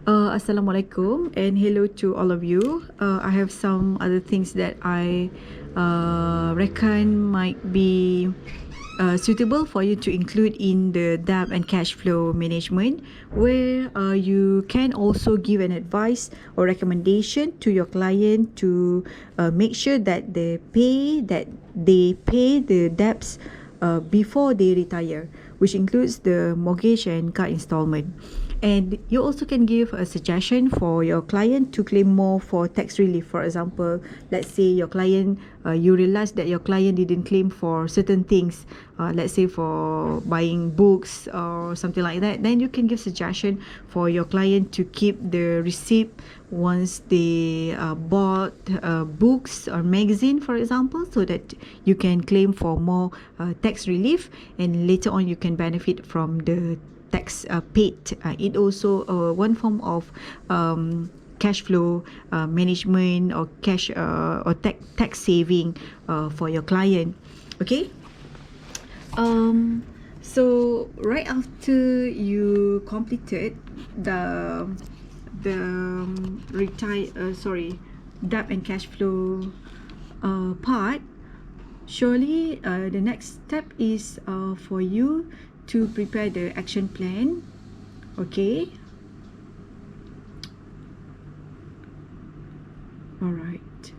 Assalamualaikum and hello to all of you. I have some other things that I reckon might be suitable for you to include in the debt and cash flow management, where you can also give an advice or recommendation to your client to make sure that they pay the debts before they retire, which includes the mortgage and car installment. And you also can give a suggestion for your client to claim more for tax relief. For example, let's say your client, you realize that your client didn't claim for certain things, let's say for buying books or something like that, then you can give suggestion for your client to keep the receipt once they bought books or magazine, for example, so that you can claim for more tax relief, and later on you can benefit from the tax paid. It also one form of cash flow management or cash or tax saving for your client. Okay. So right after you completed the debt and cash flow part, surely the next step is for you to prepare the action plan. Okay. All right.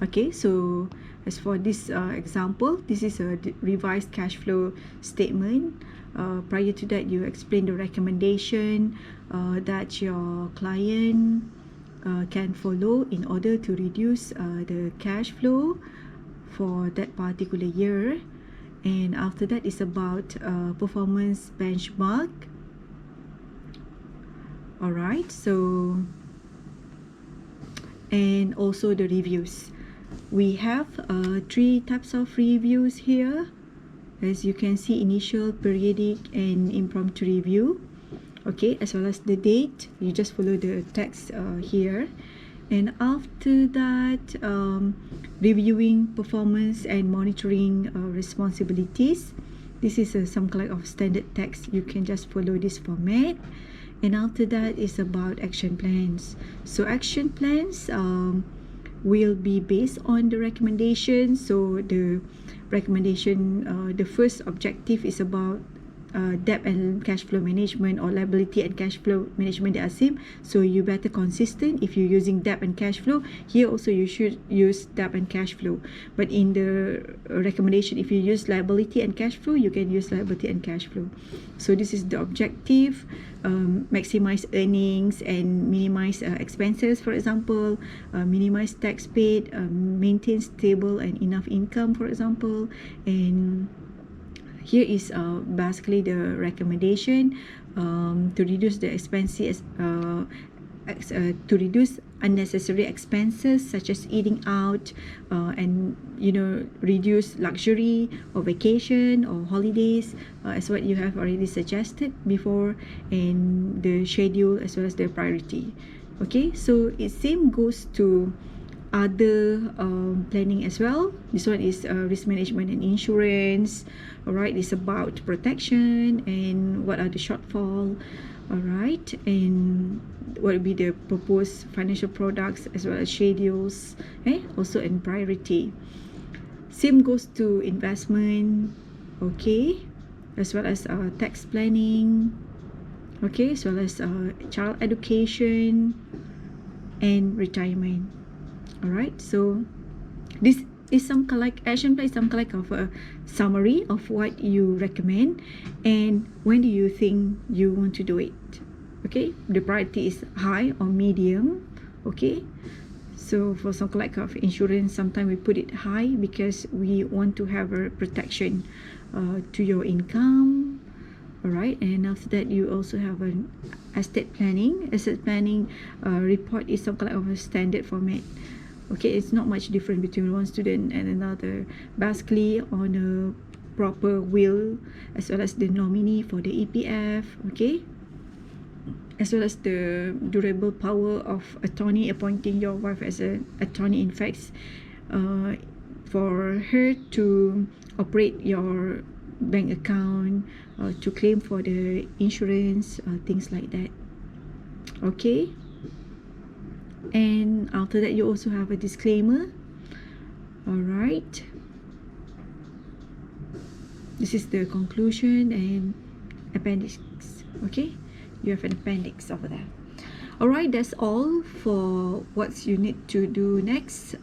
Okay, so as for this example, this is a revised cash flow statement. Prior to that, you explain the recommendation that your client can follow in order to reduce the cash flow for that particular year. And after that is about performance benchmark. All right, so and also the reviews. We have three types of reviews here. As you can see, initial, periodic, and impromptu review. Okay, as well as the date, you just follow the text here. And after that, reviewing performance and monitoring responsibilities. This is some kind of standard text. You can just follow this format. And after that is about action plans. So action plans will be based on the recommendation. So the recommendation, the first objective is about debt and cash flow management, or liability and cash flow management, they are same. So you better consistent if you're using debt and cash flow. Here also you should use debt and cash flow. But in the recommendation, if you use liability and cash flow, you can use liability and cash flow. So this is the objective. Maximize earnings and minimize expenses, for example, minimize tax paid, maintain stable and enough income, for example. And here is basically the recommendation to reduce the expenses, to reduce unnecessary expenses such as eating out, and reduce luxury or vacation or holidays, as what you have already suggested before, and the schedule as well as the priority. Okay, so it same goes to other planning as well. This one is risk management and insurance. All right, it's about protection and what are the shortfall. All right, and what will be the proposed financial products as well as schedules, also in priority. Same goes to investment, okay, as well as tax planning, okay, as well as child education and retirement. All right, so this is some like action plan, some like of a summary of what you recommend and when do you think you want to do it. Okay, the priority is high or medium. Okay, so for some like of insurance, sometimes we put it high because we want to have a protection to your income. All right, and after that you also have an estate planning. Asset planning report is some kind of a standard format. Okay, it's not much different between one student and another. Basically on a proper will, as well as the nominee for the EPF, okay, as well as the durable power of attorney, appointing your wife as an attorney in fact, for her to operate your bank account, to claim for the insurance, things like that. Okay, and after that you also have a disclaimer. All right, this is the conclusion and appendix. Okay, you have an appendix over there. Alright, that's all for what you need to do next.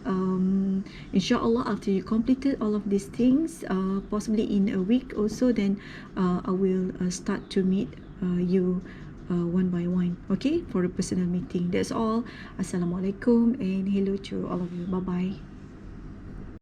Inshallah, after you completed all of these things, possibly in a week or so, then I will start to meet you one by one, okay, for a personal meeting. That's all. Assalamualaikum and hello to all of you. Bye bye.